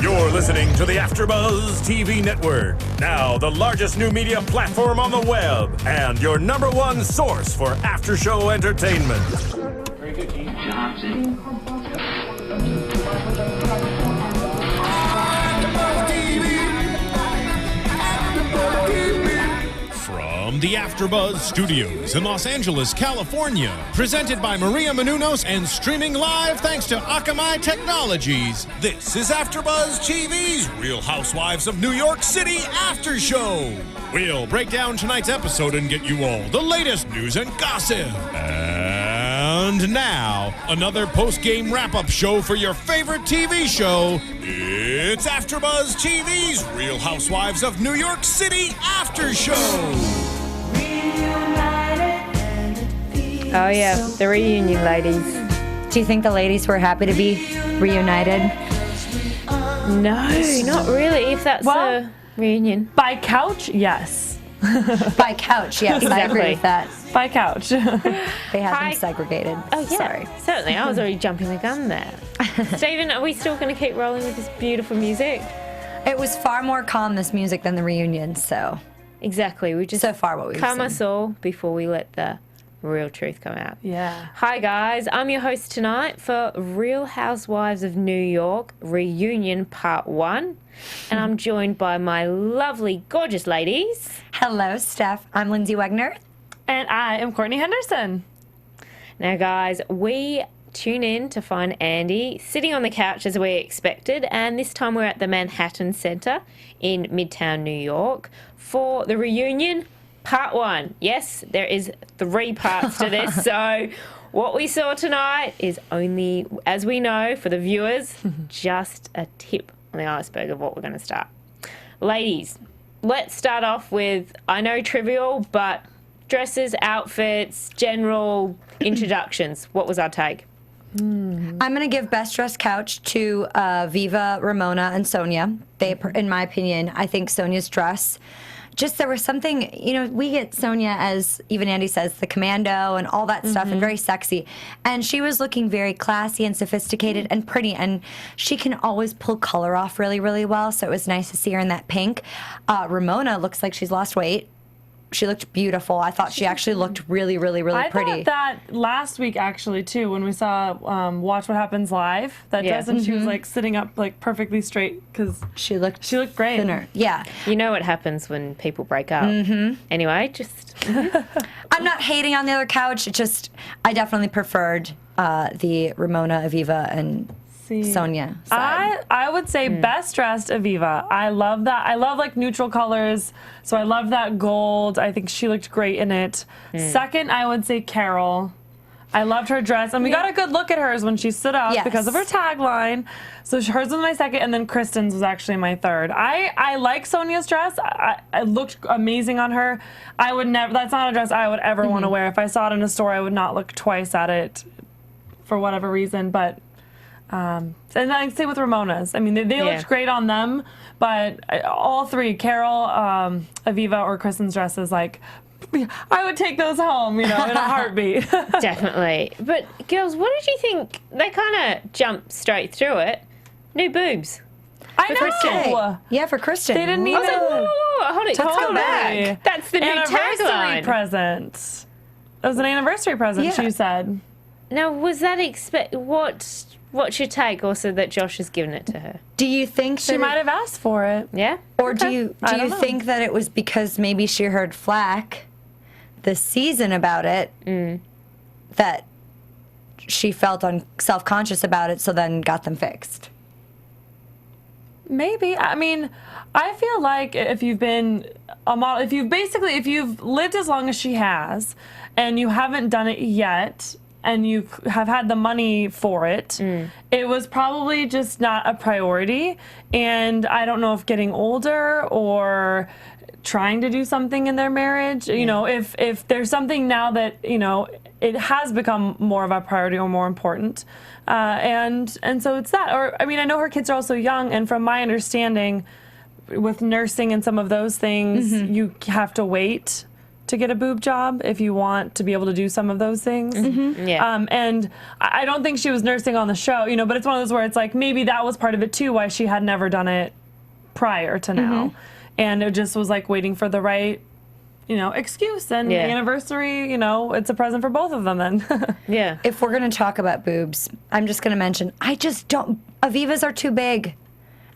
You're listening to the AfterBuzz TV network, now the largest new media platform on the web, and your #1 source for after-show entertainment. Very good, Keith Johnson. From the AfterBuzz Studios in Los Angeles, California, presented by Maria Menounos and streaming live thanks to Akamai Technologies. This is AfterBuzz TV's Real Housewives of New York City After Show. We'll break down tonight's episode and get you all the latest news and gossip. And now, another post-game wrap-up show for your favorite TV show. It's AfterBuzz TV's Real Housewives of New York City After Show. Oh yeah, the reunion, ladies. Do you think the ladies were happy to be reunited? No, not really, if that's a reunion. By couch, yes. By couch, yes, I agree with that. By couch. They had them segregated. Oh yeah, Sorry. certainly. I was already jumping the gun there. Stephen, are we still going to keep rolling with this beautiful music? It was far more calm, this music, than the reunion, so. Exactly. We just so far what we've calm seen. us all before we let the real truth come out. Yeah. Hi guys, I'm your host tonight for Real Housewives of New York Reunion Part 1. And I'm joined by my lovely, gorgeous ladies. Hello, Steph. I'm Lyndsey Wegner. And I am Courtney Henderson. Now guys, we tune in to find Andy sitting on the couch as we expected, and this time we're at the Manhattan Center in Midtown New York for the reunion Part 1. Yes, there is 3 parts to this, so what we saw tonight is only, as we know, for the viewers, just a tip on the iceberg of what we're going to start. Ladies, let's start off with, I know trivial, but dresses, outfits, general introductions. What was our take? I'm going to give Best Dressed Couch to Viva, Ramona, and Sonia. They, in my opinion, I think Sonia's dress, just there was something, you know, we get Sonia as, even Andy says, the commando and all that stuff, and very sexy. And she was looking very classy and sophisticated and pretty, and she can always pull color off really, really well, so it was nice to see her in that pink. Ramona looks like she's lost weight. She looked beautiful. I thought she actually looked really, really, really pretty. I thought that last week, actually, too, when we saw Watch What Happens Live, that dress, and she was, like, sitting up, like, perfectly straight, because she looked great. Thinner. Yeah. You know what happens when people break up. Anyway, just... I'm not hating on the other couch. It just, I definitely preferred the Ramona, Aviva, and Sonia side. I would say best dressed Aviva. I love that. I love like neutral colors, so I love that gold. I think she looked great in it. Second, I would say Carol. I loved her dress, and we got a good look at hers when she stood up because of her tagline. So hers was my second, and then Kristen's was actually my third. I like Sonia's dress. I looked amazing on her. I would never. That's not a dress I would ever want to wear. If I saw it in a store, I would not look twice at it, for whatever reason. But and then same with Ramona's. I mean, they looked great on them, but all 3, Carol, Aviva, or Kristen's dresses, like, I would take those home, you know, in a heartbeat. Definitely. But girls, what did you think? They kind of jumped straight through it. New boobs. I know. Kristen. Yeah, for Kristen. They didn't even. I was like, whoa, hold it. Let's go back. That's the new anniversary tagline. present. It was an anniversary present, she said. Now, was that What's your take also that Josh has given it to her? Do you think she might have asked for it? Yeah? Or do you think that it was because maybe she heard flack this season about it, that she felt self-conscious about it, so then got them fixed? Maybe. I mean, I feel like if you've been a model, if you've lived as long as she has, and you haven't done it yet, and you have had the money for it, it was probably just not a priority. And I don't know if getting older or trying to do something in their marriage, you know, if there's something now that, you know, it has become more of a priority or more important. And so it's that. Or, I mean, I know her kids are also young, and from my understanding, with nursing and some of those things, you have to wait to get a boob job if you want to be able to do some of those things. Yeah. And I don't think she was nursing on the show, but it's one of those where it's like maybe that was part of it too, why she had never done it prior to now. And it just was like waiting for the right, excuse. And the anniversary, it's a present for both of them then. Yeah. If we're going to talk about boobs, I'm just going to mention, Avivas are too big.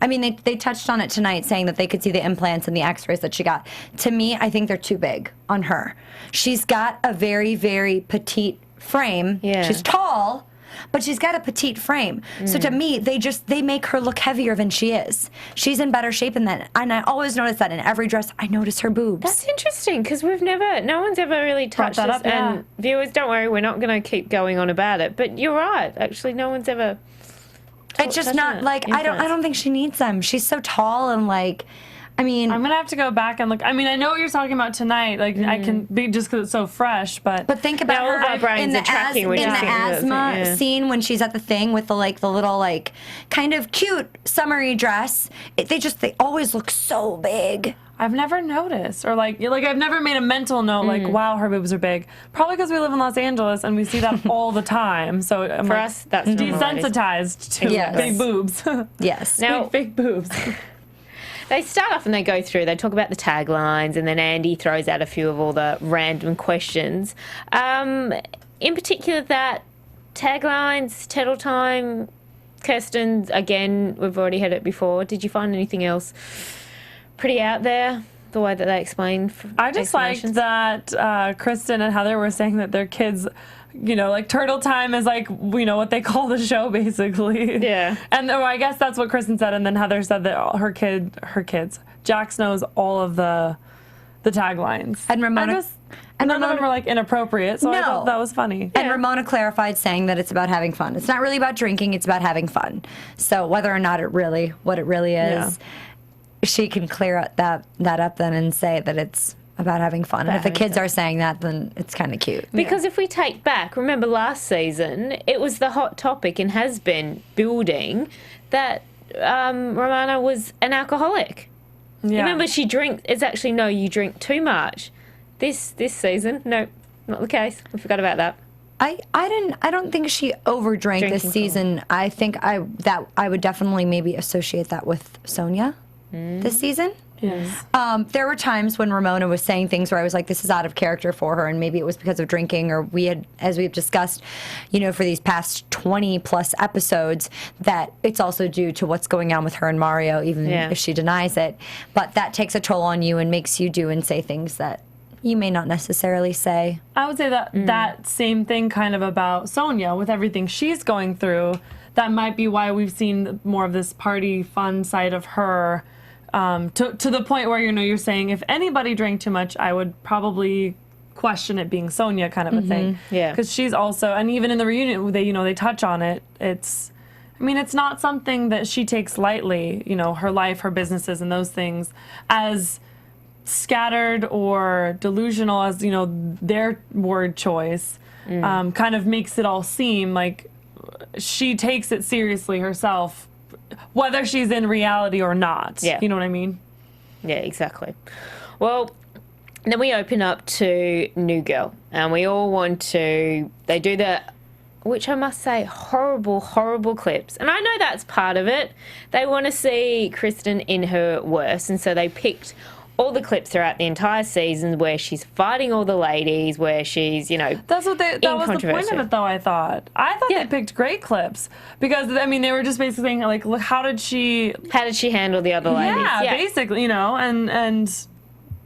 I mean, they touched on it tonight, saying that they could see the implants and the x-rays that she got. To me, I think they're too big on her. She's got a very, very petite frame. Yeah. She's tall, but she's got a petite frame. So to me, they make her look heavier than she is. She's in better shape than that. And I always notice that in every dress. I notice her boobs. That's interesting because no one's ever really touched that this. up, yeah. And viewers, don't worry, we're not going to keep going on about it. But you're right. Actually, no one's ever. It's just not like I don't think she needs them. She's so tall and I'm gonna have to go back and look. I mean, I know what you're talking about tonight. Like I can be just because it's so fresh, but think about all of our her brains in the are tracking when in you the think of those asthma things, yeah. scene when she's at the thing with the little kind of cute summery dress. They always look so big. I've never noticed, or I've never made a mental note wow, her boobs are big. Probably because we live in Los Angeles and we see that all the time. So For us, that's desensitized to Yes. big boobs. Yes. Now, big boobs. they start off and they go through, they talk about the taglines, and then Andy throws out a few of all the random questions. In particular, that taglines, Tettle Time, Kirsten's, again, we've already heard it before. Did you find anything else pretty out there, the way that they explain? I just liked that Kristen and Heather were saying that their kids, Turtle Time is what they call the show, basically. Yeah. And I guess that's what Kristen said, and then Heather said that her kids, Jax knows all of the taglines. And Ramona. None of them were inappropriate, so I thought that was funny. And Ramona clarified, saying that it's about having fun. It's not really about drinking, it's about having fun. So whether or not what it really is, she can clear that up then and say that it's about having fun. And if the kids are saying that, then it's kind of cute. Because if we take back, remember last season, it was the hot topic and has been building that Ramona was an alcoholic. Yeah. Remember, she drinks. It's actually, no, you drink too much. This season, no, not the case. We forgot about that. I don't think she overdrank Drinking this season. I think I would definitely maybe associate that with Sonia this season. Yes. There were times when Ramona was saying things where I was like, this is out of character for her, and maybe it was because of drinking, or we had, as we've discussed, for these past 20 plus episodes, that it's also due to what's going on with her and Mario, even if she denies it. But that takes a toll on you and makes you do and say things that you may not necessarily say. I would say that same thing kind of about Sonia with everything she's going through. That might be why we've seen more of this party fun side of her, to the point where you're saying if anybody drank too much, I would probably question it being Sonia, kind of a thing. Yeah. Because she's also, and even in the reunion, they touch on it. It's not something that she takes lightly. Her life, her businesses, and those things as scattered or delusional as their word choice kind of makes it all seem like she takes it seriously herself, whether she's in reality or not. You know what I mean? Yeah, exactly. Well, then we open up to New Girl, and we all want to, they do the, which I must say, horrible clips. And I know that's part of it. They want to see Kristen in her worst, and so they picked all the clips throughout the entire season where she's fighting all the ladies, where she's, That's what that was the point of it, though, I thought. They picked great clips because, they were just basically saying, look, how did she handle the other ladies? Yeah, basically, and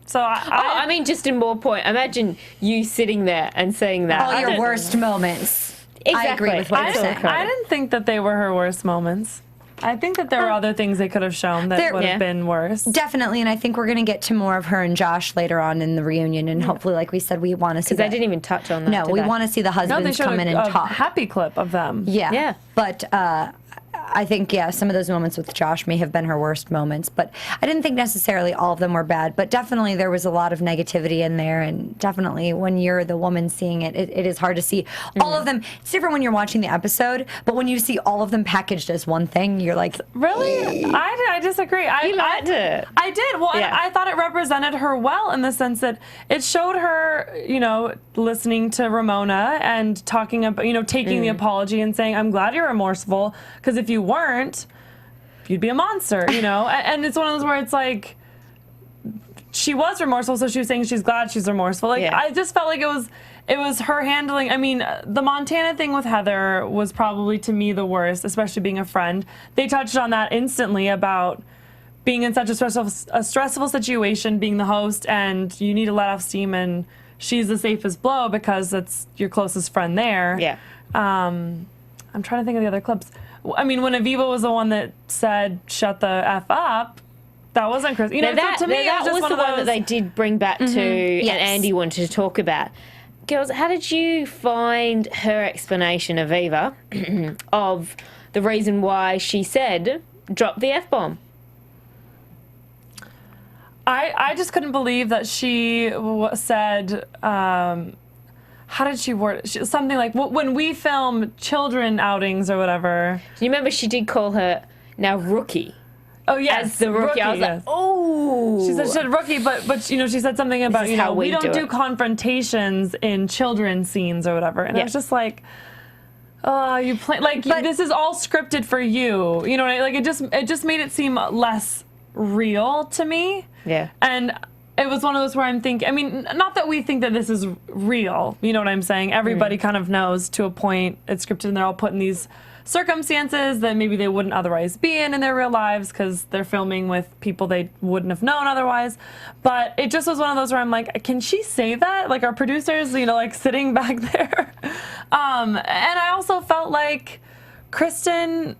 so just in more point, imagine you sitting there and saying that. All your worst moments. Exactly. I agree with what you're saying. I didn't think that they were her worst moments. I think that there were other things they could have shown that would have been worse. Definitely, and I think we're going to get to more of her and Josh later on in the reunion, and hopefully, like we said, we want to see because they didn't even touch on that. No, we want to see the husbands come in and talk. Happy clip of them. Yeah. But I think, yeah, some of those moments with Josh may have been her worst moments, but I didn't think necessarily all of them were bad, but definitely there was a lot of negativity in there, and definitely when you're the woman seeing it, it is hard to see all of them. It's different when you're watching the episode, but when you see all of them packaged as one thing, you're like, really? I disagree. You liked it. I did. Well, Yeah. I thought it represented her well in the sense that it showed her, listening to Ramona and talking about, taking the apology and saying, I'm glad you're remorseful, because if you weren't, you'd be a monster, And it's one of those where it's like, she was remorseful, so she was saying she's glad she's remorseful. Like, Yeah. I just felt like it was her handling. I mean, the Montana thing with Heather was probably, to me, the worst, especially being a friend. They touched on that instantly about being in such a stressful situation, being the host, and you need to let off steam, and she's the safest blow because it's your closest friend there. Yeah. I'm trying to think of the other clips. I mean, when Aviva was the one that said, shut the F up, that wasn't Chris. Now that, so to me, that it was just was one the of one those. that they did bring back to, Yes. and Andy wanted to talk about. Girls, how did you find her explanation, Aviva, of the reason why she said, drop the F-bomb? I just couldn't believe that she said, how did she word it? Something like, when we film children outings or whatever. You remember she did call her now rookie. Oh, yes. As the rookie. I was like, yes. oh. She said rookie, but she said something about, is how we we don't do do it. confrontations in children's scenes or whatever. And I Yeah. was just like, oh, you play, like, this is all scripted for you. You know what I mean? Like, it just made it seem less real to me. Yeah. And it was one of those where I'm thinking, I mean, not that we think that this is real, you know what I'm saying? Everybody kind of knows to a point it's scripted, and they're all put in these circumstances that maybe they wouldn't otherwise be in their real lives because they're filming with people they wouldn't have known otherwise. But it just was one of those where I'm like, can she say that? Like, our producers, like sitting back there. And I also felt like Kristen,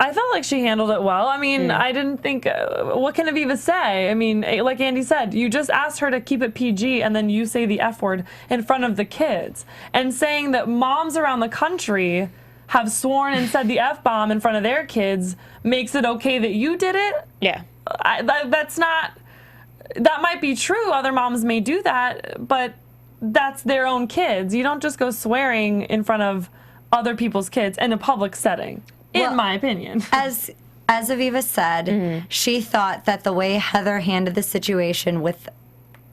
I felt like she handled it well. I mean, I didn't think, what can Aviva say? I mean, like Andy said, you just asked her to keep it PG, and then you say the F word in front of the kids. And saying that moms around the country have sworn and said the F-bomb in front of their kids makes it okay that you did it? Yeah. That's not, that might be true. Other moms may do that, but that's their own kids. You don't just go swearing in front of other people's kids in a public setting. Well, in my opinion. As Aviva said, she thought that the way Heather handled the situation with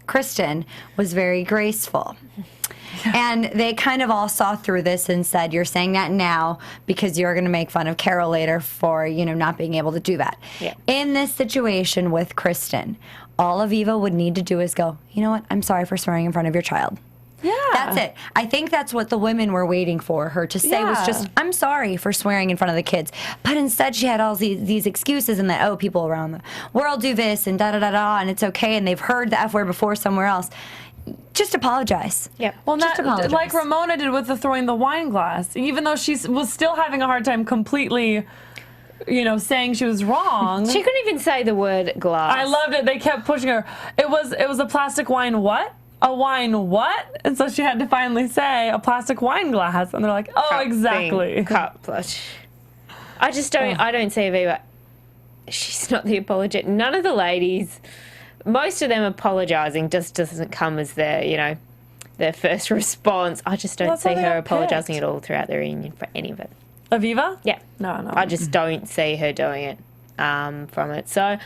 Kristen was very graceful. And they kind of all saw through this and said, you're saying that now because you're going to make fun of Carol later for, not being able to do that. Yeah. In this situation with Kristen, all Aviva would need to do is go, you know what, I'm sorry for swearing in front of your child. Yeah. That's it. I think that's what the women were waiting for her to say was just, I'm sorry for swearing in front of the kids. But instead she had all these excuses and that, people around the world do this and da-da-da-da, and it's okay, and they've heard the F word before somewhere else. Just apologize. Yeah. Well, Just apologize. like Ramona did with the throwing the wine glass. Even though she was still having a hard time completely, saying she was wrong. She couldn't even say the word glass. I loved it. They kept pushing her. It was a plastic wine what? A wine what? And so she had to finally say a plastic wine glass. And they're like, oh, Cup exactly. thing, cup. I just don't, I don't see Aviva. She's not the apologetic. None of the ladies, most of them apologising just doesn't come as their, their first response. I just don't That's see why they her got apologising picked. at all throughout the reunion for any of it. Aviva? Yeah. No. I just don't see her doing it from it. So,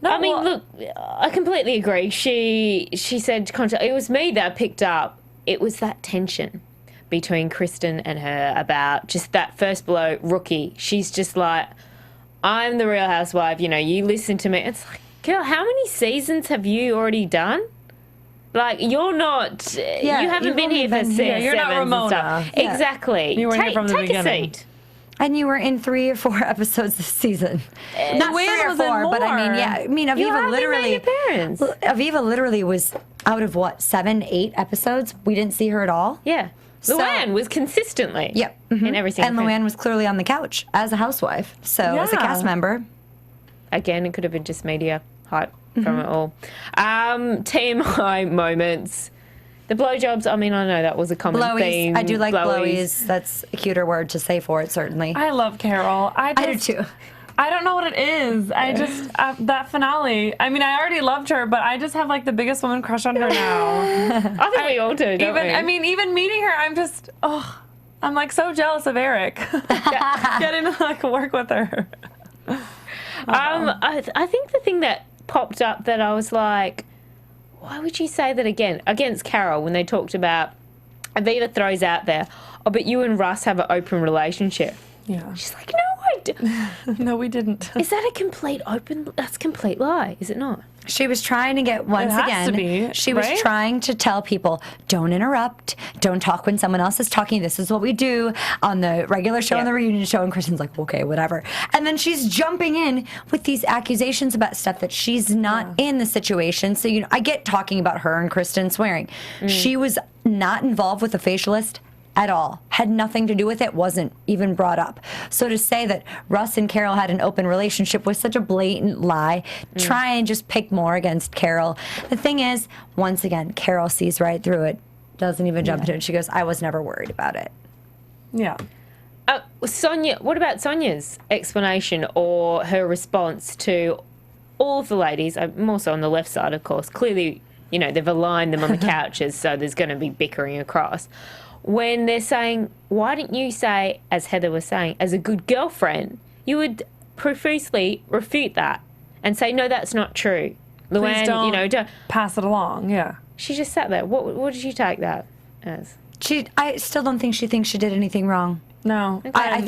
No, I mean, well- look, I completely agree. She said, it was me that picked up. It was that tension between Kristen and her about just that first blow, rookie. She's just like, I'm the Real Housewife. You listen to me. It's like, girl, how many seasons have you already done? Like, you're not, you haven't you've been only here for been six, here. You're not sevens and Ramona. stuff. Yeah. Exactly. You weren't here from the take beginning. a seat. And you were in 3 or 4 episodes this season. Not Luann 3 or was in 4, but I mean, more. yeah. I mean, You Aviva hardly literally. made appearance. Aviva literally was out of 7, 8 episodes. We didn't see her at all. Yeah. So- Luann was consistently Yep. in every single And thing. Luann was clearly on the couch as a housewife. So as a Yeah. cast member. Again, it could have been just media hype from it all. TMI moments. The blowjobs, I mean, I know that was a common theme. I do like blowies. That's a cuter word to say for it, certainly. I love Carol. I do too. I don't know what it is. I just, that finale. I mean, I already loved her, but I just have like the biggest woman crush on her now. I think we all do, don't we? I mean, even meeting her, I'm like so jealous of Eric. Getting to like work with her. I think the thing that popped up that I was like, why would you say that again? Against Carol, when they talked about, Aviva throws out there, oh, but you and Russ have an open relationship. Yeah. She's like, no, I didn't. No, we didn't. Is that a complete that's a complete lie, is it not? She was trying to get, once again, she was trying to tell people, don't interrupt, don't talk when someone else is talking. This is what we do on the regular show and the reunion show. And Kristen's like, okay, whatever. And then she's jumping in with these accusations about stuff that she's not in the situation. So, I get talking about her and Kristen swearing. She was not involved with the facialist at all. Had nothing to do with it, wasn't even brought up. So to say that Russ and Carol had an open relationship was such a blatant lie. Try and just pick more against Carol. The thing is, once again, Carol sees right through it, doesn't even jump into it. She goes, I was never worried about it. Yeah. Sonia, what about Sonia's explanation or her response to all of the ladies, more so on the left side, of course. Clearly, they've aligned them on the couches, so there's going to be bickering across. When they're saying, why didn't you say, as Heather was saying, as a good girlfriend, you would profusely refute that and say, no, that's not true. Luann, don't pass it along. Yeah. She just sat there. What did you take that as? I still don't think she thinks she did anything wrong. No. Okay. I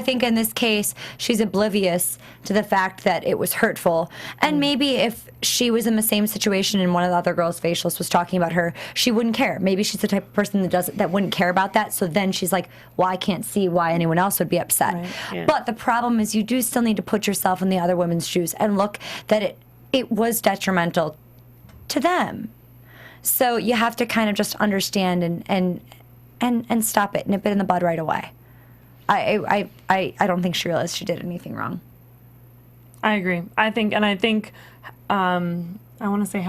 think in this case, she's oblivious to the fact that it was hurtful. And maybe if she was in the same situation and one of the other girls' facialists was talking about her, she wouldn't care. Maybe she's the type of person that wouldn't care about that. So then she's like, well, I can't see why anyone else would be upset. Right. Yeah. But the problem is you do still need to put yourself in the other women's shoes and look that it was detrimental to them. So you have to kind of just understand and stop it, nip it in the bud right away. I don't think she realized she did anything wrong. I agree. I think I want to say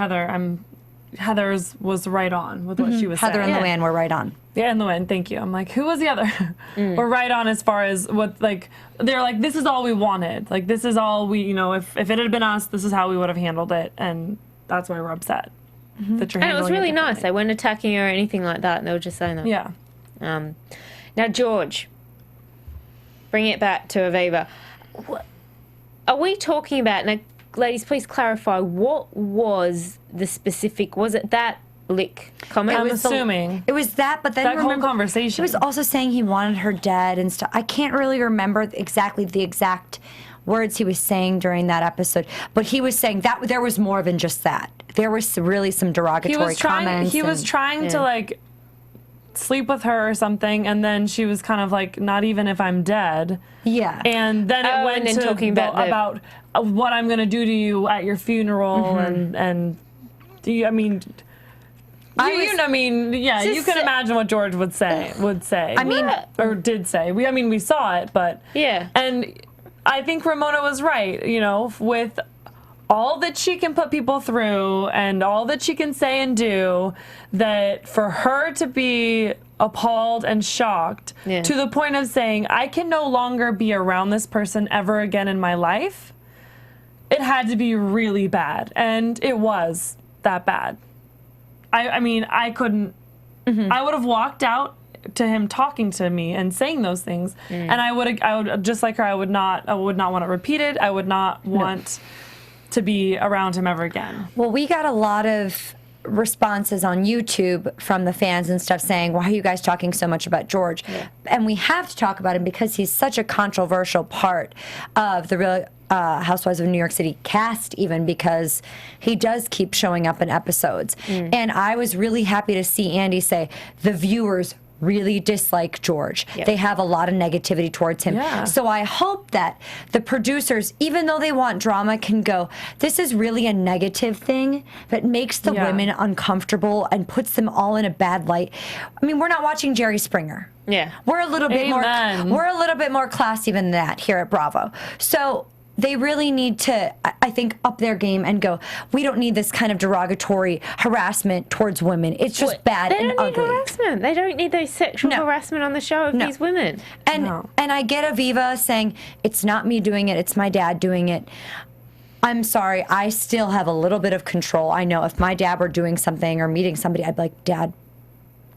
Heather's was right on with what she was saying. Heather and Luann were right on. Yeah, and Luann, thank you. I'm like, who was the other? We're right on as far as what, like, they're like, this is all we wanted. Like, this is all we, if it had been us, this is how we would have handled it. And that's why we're upset. That you're and it was really nice. They weren't attacking her or anything like that. And they were just saying that. Yeah. Now, George, bring it back to Aviva. Are we talking about, now, ladies, please clarify, what was the specific, was it that lick comment? I'm assuming. It was that, but then that whole conversation. He was also saying he wanted her dead and stuff. I can't really remember exactly the exact words he was saying during that episode, but he was saying that there was more than just that. There was really some derogatory comments. He was trying to, like, sleep with her or something, and then she was kind of like, not even if I'm dead. Yeah. And then it went to talking about what I'm going to do to you at your funeral, and you can imagine what George would say. I mean, or did say. We saw it, but yeah. And I think Ramona was right. With all that she can put people through and all that she can say and do, that for her to be appalled and shocked to the point of saying, I can no longer be around this person ever again in my life, it had to be really bad. And it was that bad. I couldn't, I would have walked out to him talking to me and saying those things. And I would, just like her, I would not want it repeated. I would not want to be around him ever again. Well, we got a lot of responses on YouTube from the fans and stuff saying, why are you guys talking so much about George? Yeah. And we have to talk about him because he's such a controversial part of the Real Housewives of New York City cast, even because he does keep showing up in episodes. And I was really happy to see Andy say the viewers really dislike George. Yep. They have a lot of negativity towards him. Yeah. So I hope that the producers, even though they want drama, can go, this is really a negative thing that makes the women uncomfortable and puts them all in a bad light. I mean, we're not watching Jerry Springer. Yeah. We're a little bit more classy than that here at Bravo. So they really need to, I think, up their game and go, we don't need this kind of derogatory harassment towards women. It's just bad and ugly. They don't need harassment. They don't need those sexual harassment on the show of these women. And I get Aviva saying, it's not me doing it, it's my dad doing it. I'm sorry, I still have a little bit of control. I know if my dad were doing something or meeting somebody, I'd be like, Dad,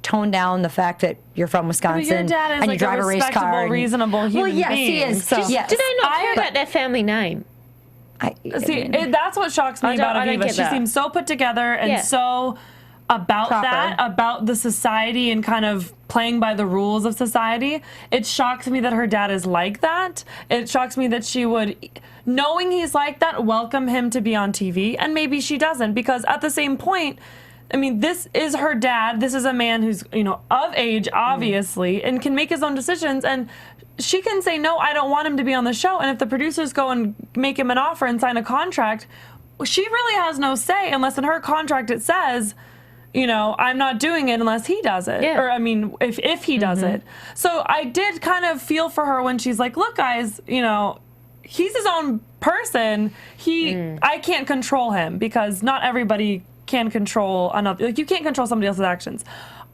tone down the fact that you're from Wisconsin your dad is and like you drive a race car. And, reasonable human well, yes, being. he is. So. Yes. Do they not care about their family name? That's what shocks me about Aviva. She seems so put together and so about that, about the society and kind of playing by the rules of society. It shocks me that her dad is like that. It shocks me that she would, knowing he's like that, welcome him to be on TV. And maybe she doesn't, because at the same point, I mean, this is her dad. This is a man who's, of age, obviously, and can make his own decisions. And she can say, no, I don't want him to be on the show. And if the producers go and make him an offer and sign a contract, she really has no say unless in her contract it says, I'm not doing it unless he does it. Yeah. Or, I mean, if he does it. So I did kind of feel for her when she's like, look, guys, he's his own person. I can't control him because not everybody can control another. Like, you can't control somebody else's actions.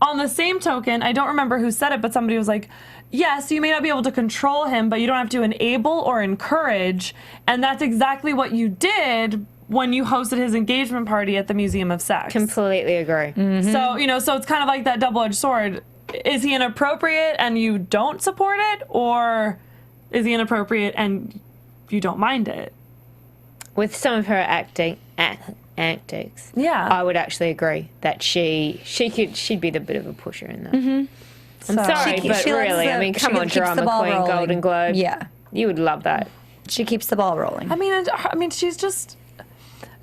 On the same token, I don't remember who said it, but somebody was like, yes, you may not be able to control him, but you don't have to enable or encourage. And that's exactly what you did when you hosted his engagement party at the Museum of Sex. Completely agree. So, so it's kind of like that double-edged sword. Is he inappropriate and you don't support it? Or is he inappropriate and you don't mind it? With some of her antics, I would actually agree that she'd be the bit of a pusher in that. I'm sorry, but really, I mean, come on, drama queen, rolling. Golden Globe. Yeah. You would love that. She keeps the ball rolling. I mean, she's just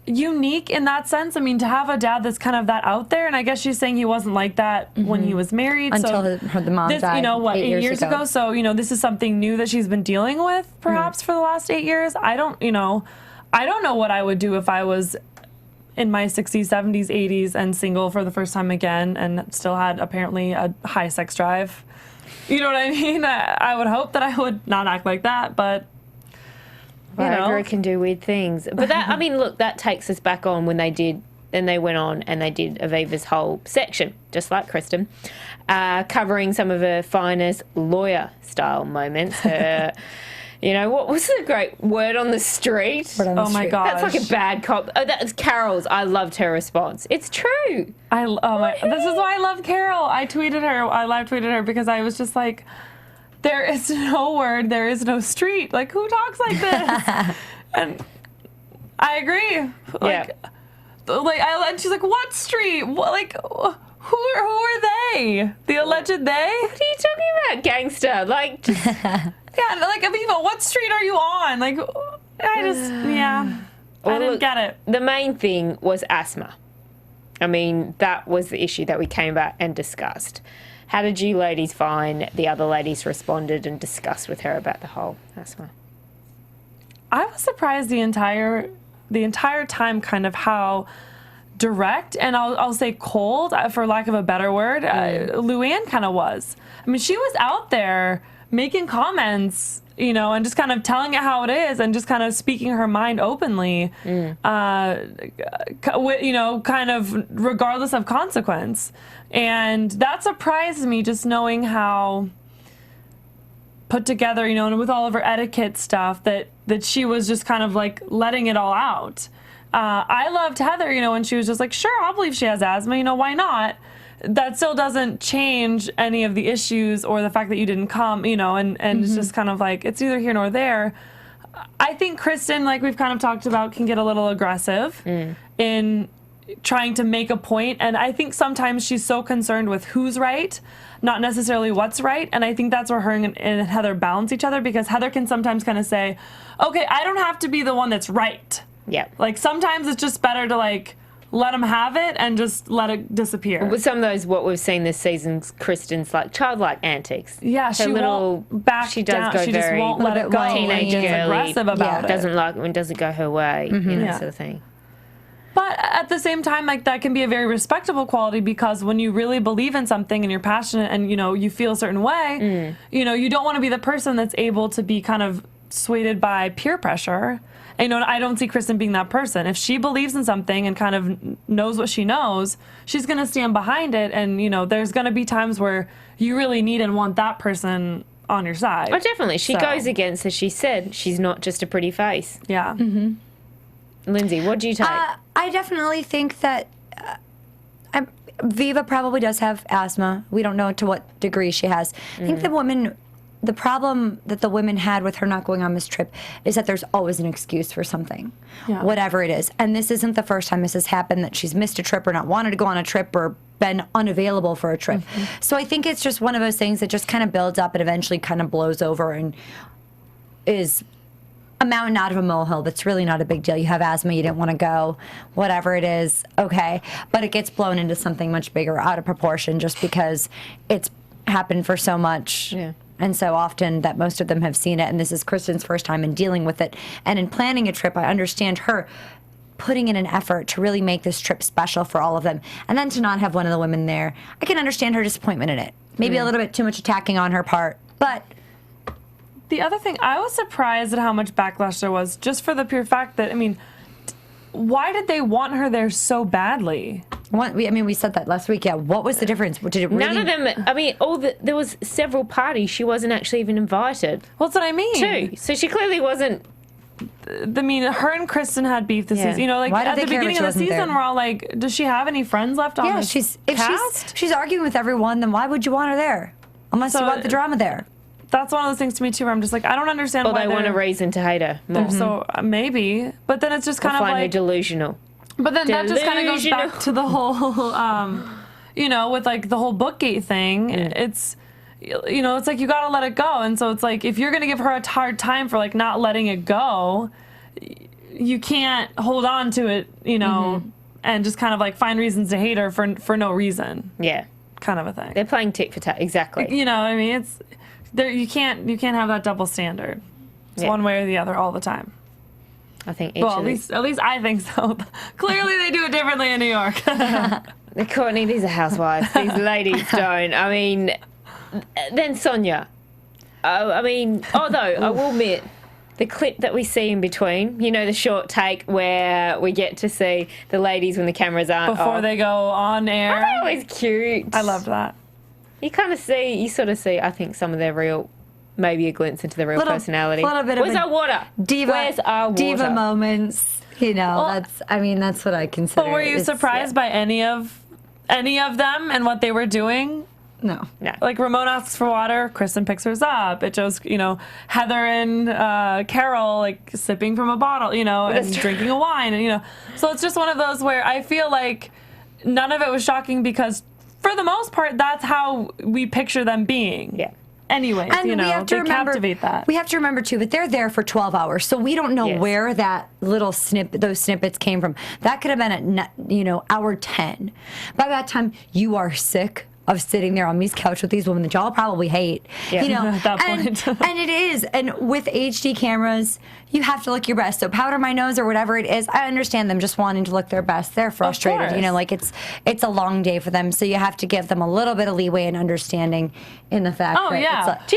unique in that sense. I mean, to have a dad that's kind of that out there, and I guess she's saying he wasn't like that when he was married. Until the mom died 8 years ago. So, this is something new that she's been dealing with, perhaps, for the last 8 years. I don't know what I would do if I was in my 60s, 70s, 80s and single for the first time again and still had apparently a high sex drive. You know what I mean? I would hope that I would not act like that, but Viagra can do weird things. But that, I mean, look, that takes us back on when they went on and they did Aviva's whole section, just like Kristen, covering some of her finest lawyer-style moments. Her, what was the great word on the street? Oh my gosh. That's like a bad cop. Oh, that's Carol's. I loved her response. It's true. This is why I love Carol. I live tweeted her because I was just like, there is no word, there is no street. Like, who talks like this? And I agree. And she's like, what street? Like, who are they? The alleged they? What are you talking about, gangster? Like, just... Yeah, like, Aviva, what street are you on? Like, I didn't get it. The main thing was asthma. I mean, that was the issue that we came back and discussed. How did you ladies find the other ladies responded and discussed with her about the whole asthma? I was surprised the entire time kind of how direct and I'll say cold, for lack of a better word, Luann kind of was. I mean, she was out there making comments, and just kind of telling it how it is and just kind of speaking her mind openly, kind of regardless of consequence. And that surprised me, just knowing how put together, and with all of her etiquette stuff, that she was just kind of like letting it all out. I loved Heather, when she was just like, sure, I'll believe she has asthma, why not? That still doesn't change any of the issues or the fact that you didn't come, and it's just kind of like, it's neither here nor there. I think Kristen, like we've kind of talked about, can get a little aggressive in trying to make a point. And I think sometimes she's so concerned with who's right, not necessarily what's right. And I think that's where her and Heather balance each other, because Heather can sometimes kind of say, okay, I don't have to be the one that's right. Yeah. Like, sometimes it's just better to, like, let them have it and just let it disappear. With some of those, what we've seen this season's Kristen's like childlike antics. Yeah, she won't back she does down. Go she very just won't let it go. Teenage girly, aggressive about it. Doesn't like it when it doesn't go her way, sort of thing. But at the same time, like, that can be a very respectable quality, because when you really believe in something and you're passionate and, you feel a certain way, you don't want to be the person that's able to be kind of swayed by peer pressure. And, I don't see Kristen being that person. If she believes in something and kind of knows what she knows, she's going to stand behind it. And, there's going to be times where you really need and want that person on your side. Oh, definitely. She goes against, as she said, she's not just a pretty face. Yeah. Lyndsey, what do you take? I definitely think that Viva probably does have asthma. We don't know to what degree she has. I think the problem that the women had with her not going on this trip is that there's always an excuse for something, whatever it is. And this isn't the first time this has happened, that she's missed a trip or not wanted to go on a trip or been unavailable for a trip. So I think it's just one of those things that just kind of builds up and eventually kind of blows over and is a mountain out of a molehill that's really not a big deal. You have asthma, you didn't want to go, whatever it is, okay. But it gets blown into something much bigger, out of proportion, just because it's happened for so much. Yeah. And so often that most of them have seen it, and this is Kristen's first time in dealing with it. And in planning a trip, I understand her putting in an effort to really make this trip special for all of them. And then to not have one of the women there, I can understand her disappointment in it. Maybe a little bit too much attacking on her part, but... The other thing, I was surprised at how much backlash there was, just for the pure fact that, why did they want her there so badly? We said that last week. Yeah, what was the difference? Did it really... None of them. There was several parties she wasn't actually even invited. Well, that's what I mean. To. So she clearly wasn't. Her and Kristen had beef this season. Why did at they the care beginning when of she the wasn't season, there? we're all like, does she have any friends left on this cast? She's arguing with everyone, then why would you want her there? Unless you want the drama there. That's one of those things to me too, where I'm just like, I don't understand why they want a reason to hate her more. So maybe, but then it's just kind of find her like delusional. But then that just kind of goes back to the whole, with like the whole Bookgate thing. It's, it's like you got to let it go. And so it's like, if you're going to give her a hard time for like not letting it go, you can't hold on to it, and just kind of like find reasons to hate her for no reason. Yeah. Kind of a thing. They're playing tit for tat. Exactly. It's there. You can't have that double standard. It's one way or the other all the time. I think at least I think so. Clearly they do it differently in New York. Courtney, these are housewives. These ladies don't. Then Sonia. Although I will admit, the clip that we see in between, the short take where we get to see the ladies when the cameras aren't before off. They go on air. Aren't they always cute? I loved that. You sort of see, I think, some of their real, maybe a glimpse into their real personality. Where's our water? Diva, Where's our water? Diva moments. That's what I consider. But were you surprised by any of them and what they were doing? No. Like Ramona asks for water, Kristen picks hers up. It shows, Heather and Carol like sipping from a bottle, and drinking a wine, and So it's just one of those where I feel like none of it was shocking because, for the most part, that's how we picture them being. Yeah. Anyways, and we have to remember, captivate that. We have to remember too, but they're there for 12 hours, so we don't know where that little those snippets came from. That could have been at hour 10. By that time, you are sick of sitting there on Me's couch with these women that y'all probably hate. At that point. And it is. And with HD cameras, you have to look your best. So powder my nose or whatever it is, I understand them just wanting to look their best. They're frustrated. It's a long day for them. So you have to give them a little bit of leeway and understanding in the fact that do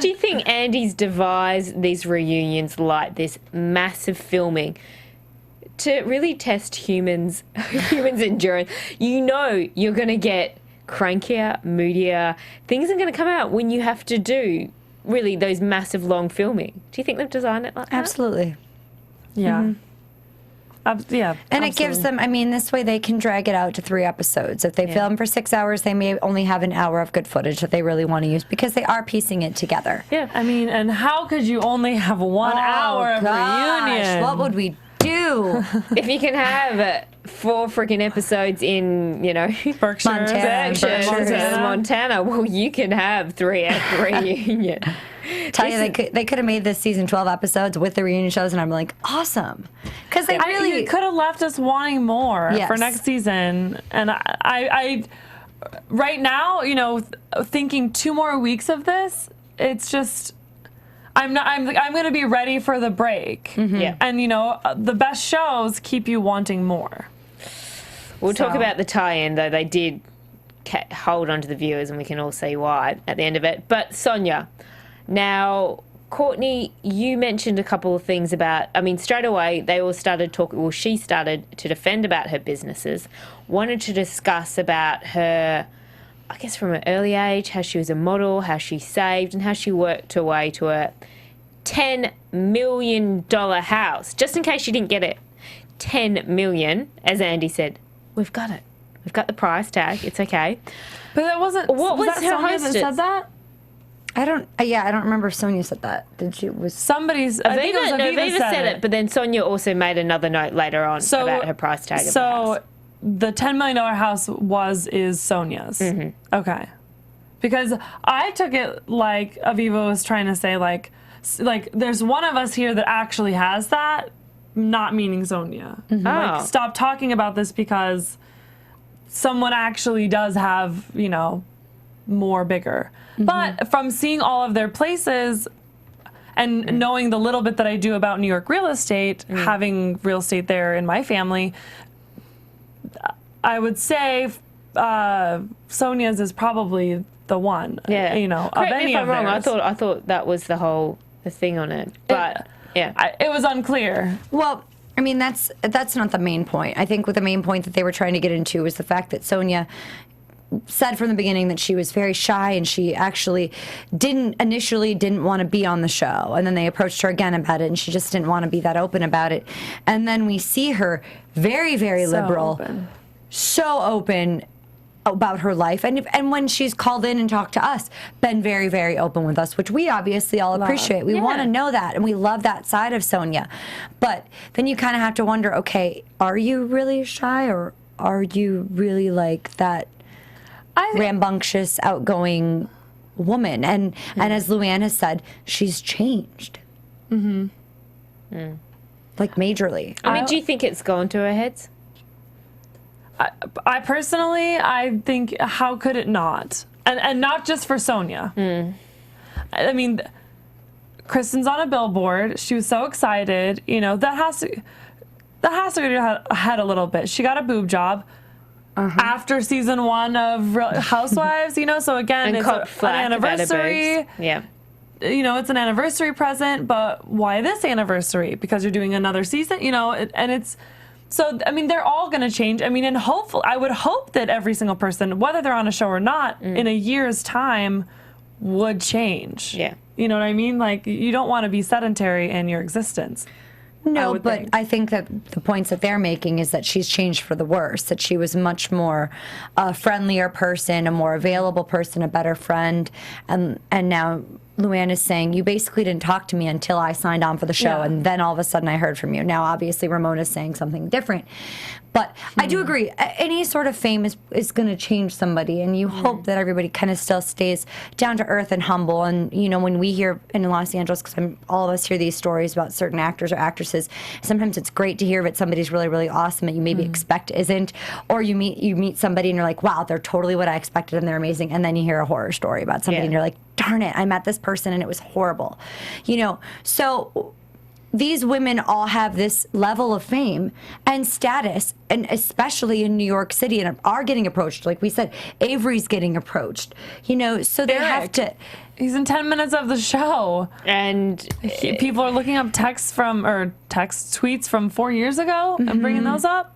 you think Andy's devised these reunions like this massive filming to really test humans' endurance? You're going to get crankier, moodier. Things are going to come out when you have to do really those massive long filming. Do you think they've designed it like that? Absolutely. Yeah. Mm-hmm. And absolutely. It gives them, this way they can drag it out to 3 episodes. If they film for 6 hours, they may only have an hour of good footage that they really want to use because they are piecing it together. Yeah. And how could you only have 1 hour of reunion? What would we do? If you can have 4 freaking episodes in, Berkshire, Montana, well, you can have 3 at the reunion. Tell you, they could have made this season 12 episodes with the reunion shows, and I'm like, awesome. Because they really could have left us wanting more for next season. And I right now, thinking 2 more weeks of this, it's just, I'm going to be ready for the break. Mm-hmm. Yeah. And, the best shows keep you wanting more. We'll talk about the tie-in, though. They did hold on to the viewers, and we can all see why at the end of it. But Sonia, now Courtney, you mentioned a couple of things about, straight away they all started talking, well, she started to defend about her businesses, wanted to discuss about her, I guess from an early age, how she was a model, how she saved, and how she worked her way to a $10 million house. Just in case you didn't get it, $10 million, as Andy said, we've got it. We've got the price tag. It's okay. But that wasn't, what was that her Sonia that hostess? said that? I don't remember if Sonia said that. Did she? Was Somebody's, I think it was Aviva said it, but then Sonia also made another note later on about her price tag of the house. The $10 million house is Sonia's. Mm-hmm. Okay. Because I took it like Aviva was trying to say, like there's one of us here that actually has that, not meaning Sonia. Oh. Like, stop talking about this because someone actually does have, more bigger. But from seeing all of their places and knowing the little bit that I do about New York real estate, having real estate there in my family, I would say Sonia's is probably the one. Yeah. Of Correct any me if of I'm wrong. theirs. I thought that was the thing on it. But yeah. It was unclear. well. I mean, that's not the main point. I think what the main point that they were trying to get into was the fact that Sonia said from the beginning that she was very shy and she actually didn't want to be on the show. And then they approached her again about it and she just didn't want to be that open about it. And then we see her very, very liberal, so open about her life. And when she's called in and talked to us, been very, very open with us, which we obviously all appreciate. We want to know that and we love that side of Sonia. But then you kind of have to wonder, okay, are you really shy or are you really like that rambunctious, outgoing woman? And as Luann has said, she's changed. Mm-hmm. Like majorly. Do you think it's gone to her heads? I personally, I think, how could it not? And not just for Sonia. I mean, Kristen's on a billboard. She was so excited. That has to go to her head a little bit. She got a boob job. After season 1 of Housewives, so again, And it's copped an flack about her anniversary. boobs. Yeah. It's an anniversary present, but why this anniversary? Because you're doing another season, and it's, so, they're all going to change. And hopefully, I would hope that every single person, whether they're on a show or not, in a year's time would change. Yeah. You know what I mean? Like, you don't want to be sedentary in your existence. No, but I think that the points that they're making is that she's changed for the worse, that she was much more a friendlier person, a more available person, a better friend. And now Luann is saying, you basically didn't talk to me until I signed on for the show, and then all of a sudden I heard from you. Now, obviously, Ramona's saying something different. But I do agree, any sort of fame is going to change somebody, and you hope that everybody kind of still stays down to earth and humble. And, when we hear in Los Angeles, because all of us hear these stories about certain actors or actresses, sometimes it's great to hear that somebody's really, really awesome that you maybe expect isn't, or you meet somebody and you're like, wow, they're totally what I expected and they're amazing, and then you hear a horror story about somebody and you're like, darn it, I met this person and it was horrible. So these women all have this level of fame and status, and especially in New York City, and are getting approached. Like we said, Avery's getting approached. So they have to. He's in 10 minutes of the show, And people are looking up tweets from 4 years ago and bringing those up.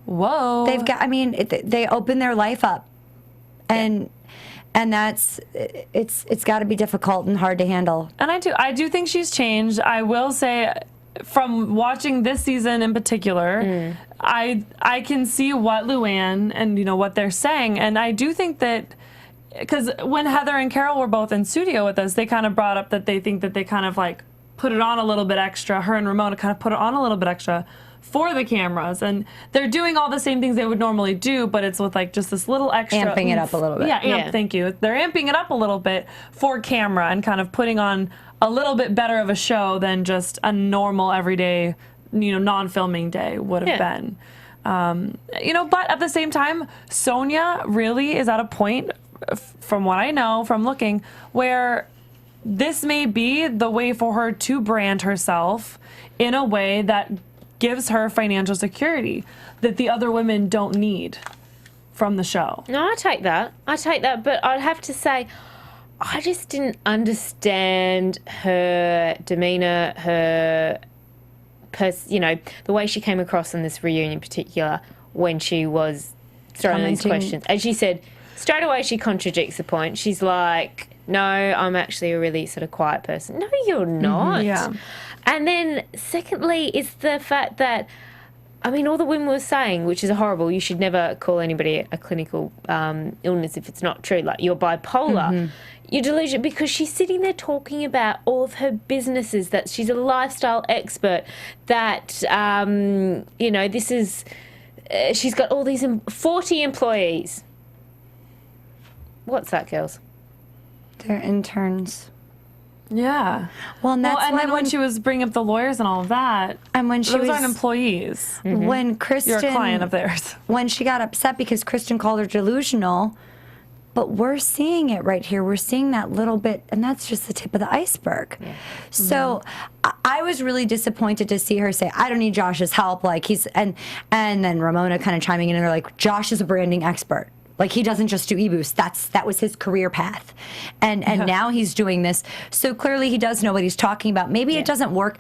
Whoa! They've got. They open their life up, and that's it's got to be difficult and hard to handle. And I do think she's changed. I will say, from watching this season in particular, I can see what Luann and what they're saying, and I do think that, because when Heather and Carol were both in studio with us, they kind of brought up that they think that they kind of like put it on a little bit extra. Her and Ramona kind of put it on a little bit extra for the cameras, and they're doing all the same things they would normally do, but it's with like just this little extra Amping it up a little bit. Yeah, thank you. They're amping it up a little bit for camera and kind of putting on a little bit better of a show than just a normal everyday, non-filming day would have been. But at the same time, Sonia really is at a point, from what I know from looking, where this may be the way for her to brand herself in a way that gives her financial security that the other women don't need from the show. no, I take that. But I'd have to say, I just didn't understand her demeanor, her, the way she came across in this reunion in particular when she was throwing these questions. As she said, straight away she contradicts the point. She's like, no, I'm actually a really sort of quiet person. No, you're not. Yeah. And then secondly, it's the fact that, all the women were saying, which is horrible, you should never call anybody a clinical illness if it's not true. Like, you're bipolar. You're delusional, because she's sitting there talking about all of her businesses, that she's a lifestyle expert, that, this is, she's got all these 40 employees. What's that, girls? They're interns. Yeah. Well, and that's and then when she was bringing up the lawyers and all of that, and when she those was aren't employees. When Kristen, You're a client of theirs. When she got upset because Kristen called her delusional, but we're seeing it right here. We're seeing that little bit, and that's just the tip of the iceberg. Yeah. So I was really disappointed to see her say, "I don't need Josh's help." Like and then Ramona kind of chiming in, and they're like, "Josh is a branding expert. Like, he doesn't just do e-boost. That was his career path. And now he's doing this. So clearly he does know what he's talking about. Maybe it doesn't work.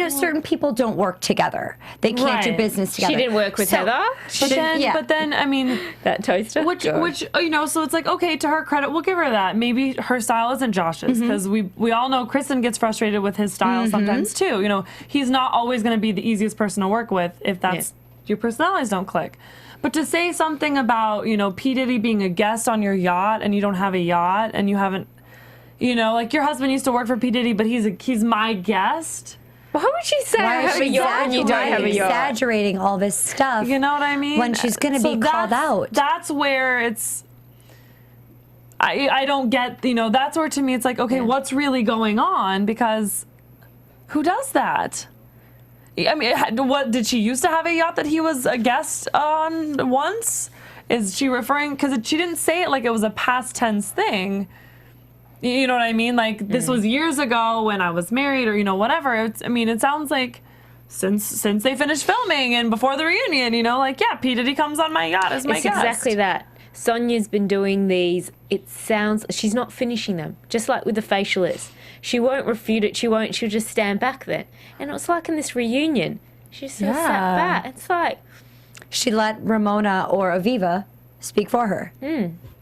Certain people don't work together. They can't do business together. She didn't work with Heather. But then, that toaster. Which, so it's like, okay, to her credit, we'll give her that. Maybe her style isn't Josh's, because we all know Kristen gets frustrated with his style sometimes too. He's not always going to be the easiest person to work with if that's your personalities don't click. But to say something about, P. Diddy being a guest on your yacht and you don't have a yacht and you haven't, like your husband used to work for P. Diddy, but he's my guest. Why would she say I have a yacht and you don't have a yacht? Exaggerating all this stuff. You know what I mean? When she's going to be called out. That's where it's, I don't get, that's where to me it's like, okay, what's really going on? Because who does that? What did she used to have a yacht that he was a guest on once? Is she referring, because she didn't say it like it was a past tense thing. You know what I mean? Like this was years ago when I was married, or whatever. It sounds like since they finished filming and before the reunion, P. Diddy comes on my yacht as my guest. It's exactly that. Sonya's been doing these. It sounds she's not finishing them, just like with the facialist. She won't refute it. She'll just stand back then. And it was like in this reunion, she just sat back. It's like she let Ramona or Aviva speak for her.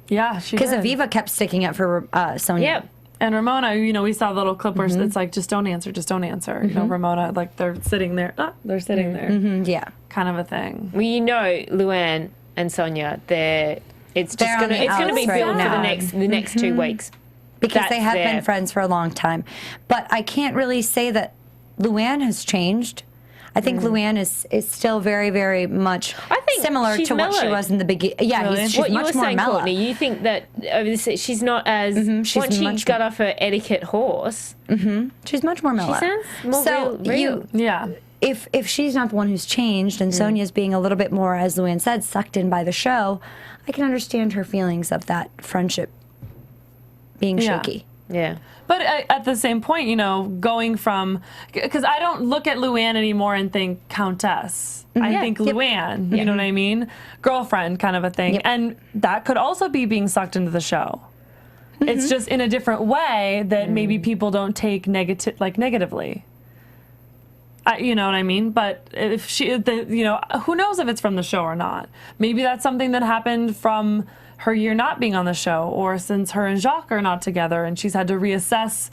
Yeah, she because did. Aviva kept sticking up for Sonya. Yep. And Ramona, we saw the little clip where it's like, just don't answer, just don't answer. Ramona, like they're sitting there. They're sitting there. Yeah. Kind of a thing. Well, Luann and Sonya, it's gonna be built for the next 2 weeks. Because they have been friends for a long time. But I can't really say that Luann has changed. I think Luann is still very, very much similar to what she was in the beginning. Yeah, really? she's much more mellow. Courtney, you think that she's not as... once she got off her etiquette horse... She's much more mellow. She sounds more real. If she's not the one who's changed and Sonya's being a little bit more, as Luann said, sucked in by the show, I can understand her feelings of that friendship being shaky. Yeah. But at the same point, going from... Because I don't look at Luann anymore and think countess. I think Luann, you know what I mean? Girlfriend kind of a thing. And that could also be being sucked into the show. It's just in a different way that maybe people don't take negatively. You know what I mean? But if who knows if it's from the show or not? Maybe that's something that happened from her year not being on the show, or since her and Jacques are not together, and she's had to reassess,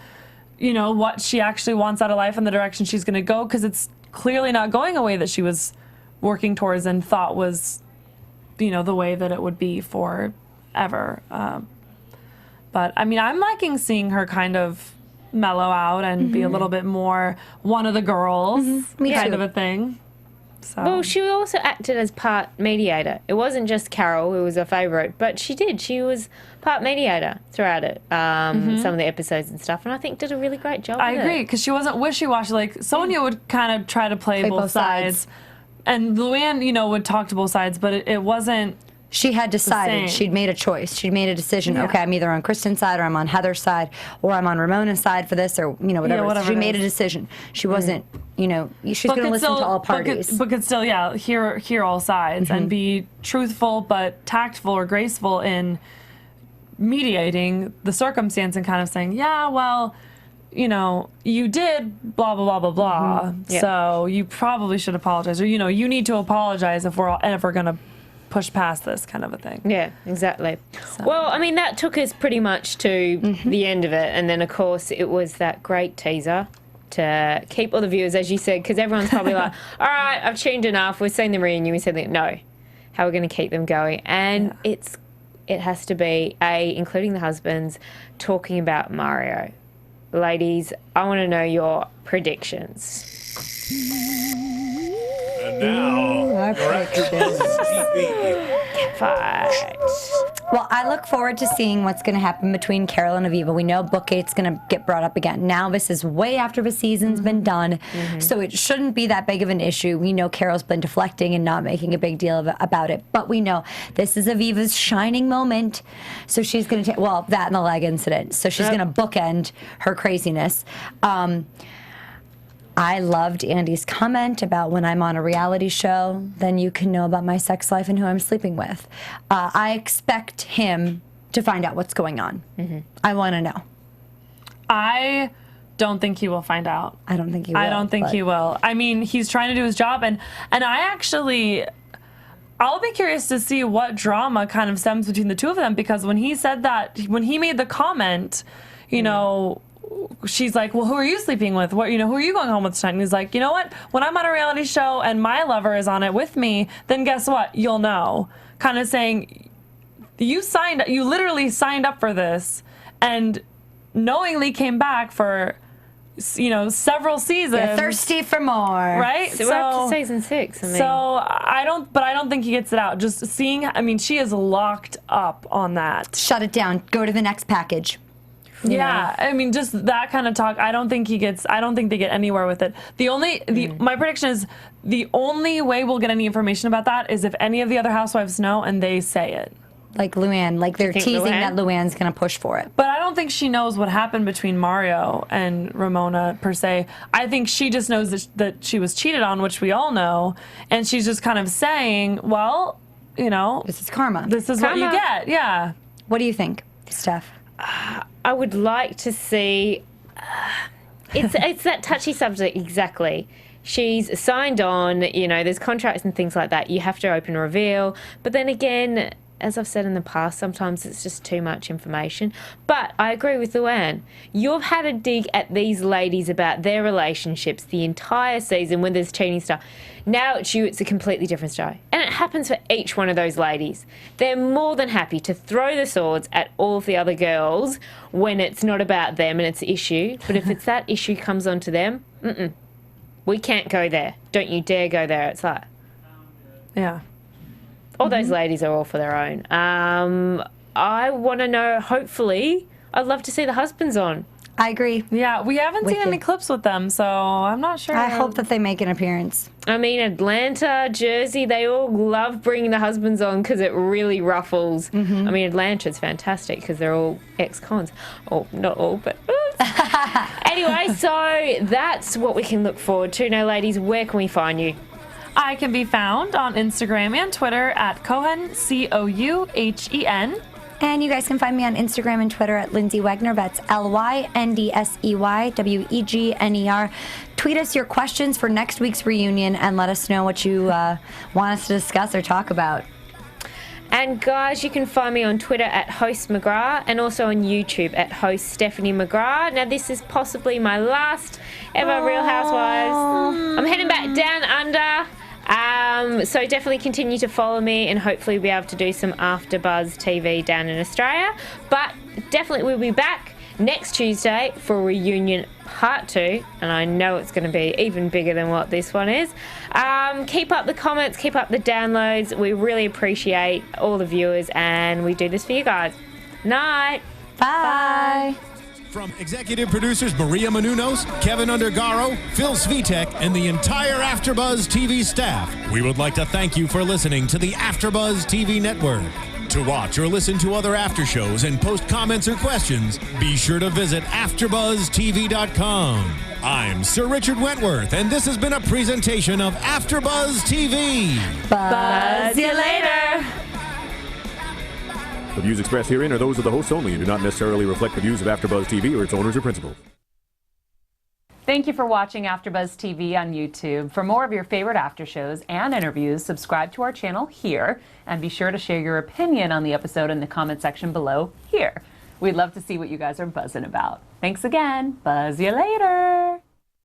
what she actually wants out of life and the direction she's going to go, because it's clearly not going a way that she was working towards and thought was, the way that it would be forever. But I'm liking seeing her kind of mellow out and be a little bit more one of the girls kind of a thing. So. Well, she also acted as part mediator. It wasn't just Carol who was her favourite, but she did. She was part mediator throughout it, some of the episodes and stuff, and I think did a really great job. I agree, because she wasn't wishy-washy. Like Sonia would kind of try to play both sides, and Luann, would talk to both sides, but it wasn't. She had decided. She'd made a choice. She'd made a decision. Yeah. Okay, I'm either on Kristen's side or I'm on Heather's side or I'm on Ramona's side for this or, whatever. whatever she made a decision. She wasn't, she's going to listen to all parties. But could still, hear all sides and be truthful but tactful or graceful in mediating the circumstance and kind of saying, yeah, well, you know, you did blah, blah, blah, blah, blah. Yep. So you probably should apologize. Or, you know, you need to apologize if we're ever going to push past this kind of a thing. Yeah, exactly. Well, I mean, that took us pretty much to the end of it. And then, of course, it was that great teaser to keep all the viewers, as you said, because everyone's probably like, all right, I've tuned enough. We've seen the reunion. We said, no, how are we going to keep them going? And it has to be, including the husbands, talking about Mario. Ladies, I want to know your predictions. And now, Our your AfterBuzz TV. Fight. Well, I look forward to seeing what's going to happen between Carol and Aviva. We know Bookgate's going to get brought up again. Now, this is way after the season's been done, so it shouldn't be that big of an issue. We know Carol's been deflecting and not making a big deal about it, but we know this is Aviva's shining moment, so she's going to take, well, that and the leg incident, so she's going to bookend her craziness. I loved Andy's comment about when I'm on a reality show, then you can know about my sex life and who I'm sleeping with. I expect him to find out what's going on. I want to know. I don't think he will find out. I don't think he will. I don't think he will. I mean, he's trying to do his job, and I'll be curious to see what drama kind of stems between the two of them, because when he said that, when he made the comment, you know, she's like, well, who are you sleeping with? What, you know, who are you going home with tonight? And he's like, you know what? When I'm on a reality show and my lover is on it with me, then guess what? You'll know. Kind of saying, you literally signed up for this and knowingly came back for, you know, several seasons. You're thirsty for more. Right? So we're up to season 6. I mean. So I don't think he gets it out. Just seeing, I mean, she is locked up on that. Shut it down. Go to the next package. Yeah, I mean, just that kind of talk. I don't think they get anywhere with it. My prediction is the only way we'll get any information about that is if any of the other housewives know and they say it. Like Luann, like they're teasing that Luann's going to push for it. But I don't think she knows what happened between Mario and Ramona per se. I think she just knows that she was cheated on, which we all know, and she's just kind of saying, well, you know, This is karma. this is what you get. Yeah. What do you think, Steph? I would like to see. It's that touchy subject, exactly. She's signed on, you know, there's contracts and things like that. You have to open reveal. But then again, as I've said in the past, sometimes it's just too much information. But I agree with Luann. You've had a dig at these ladies about their relationships the entire season when there's cheating stuff. Now it's you, it's a completely different story. And it happens for each one of those ladies. They're more than happy to throw the swords at all of the other girls when it's not about them and it's an issue. But if it's that issue comes onto them, we can't go there. Don't you dare go there. It's like, Yeah. all those ladies are all for their own. I want to know, hopefully, I'd love to see the husbands on. I agree. Yeah, we haven't seen any clips with them, so I'm not sure. I hope that they make an appearance. I mean, Atlanta, Jersey, they all love bringing the husbands on because it really ruffles. I mean, Atlanta's fantastic because they're all ex-cons. Oh, not all, but... Anyway, so that's what we can look forward to. Now, ladies, where can we find you? I can be found on Instagram and Twitter at Cohen, Couhen. And you guys can find me on Instagram and Twitter at Lyndsey Wegner. That's LYNDSEYWEGNER. Tweet us your questions for next week's reunion and let us know what you want us to discuss or talk about. And guys, you can find me on Twitter at Host McGrath and also on YouTube at Host Stephanie McGrath. Now, this is possibly my last ever Real Housewives. I'm heading back down under. So definitely continue to follow me and hopefully we'll be able to do some AfterBuzz TV down in Australia. But definitely we'll be back next Tuesday for Reunion Part 2. And I know it's going to be even bigger than what this one is. Keep up the comments, keep up the downloads. We really appreciate all the viewers and we do this for you guys. Night. Bye. From executive producers Maria Menounos, Kevin Undergaro, Phil Svitek, and the entire AfterBuzz TV staff, we would like to thank you for listening to the AfterBuzz TV network. To watch or listen to other after shows and post comments or questions, be sure to visit AfterBuzzTV.com. I'm Sir Richard Wentworth, and this has been a presentation of AfterBuzz TV. Buzz you later. The views expressed herein are those of the hosts only and do not necessarily reflect the views of AfterBuzz TV or its owners or principals. Thank you for watching AfterBuzz TV on YouTube. For more of your favorite after shows and interviews, subscribe to our channel here, and be sure to share your opinion on the episode in the comment section below here. We'd love to see what you guys are buzzing about. Thanks again. Buzz you later.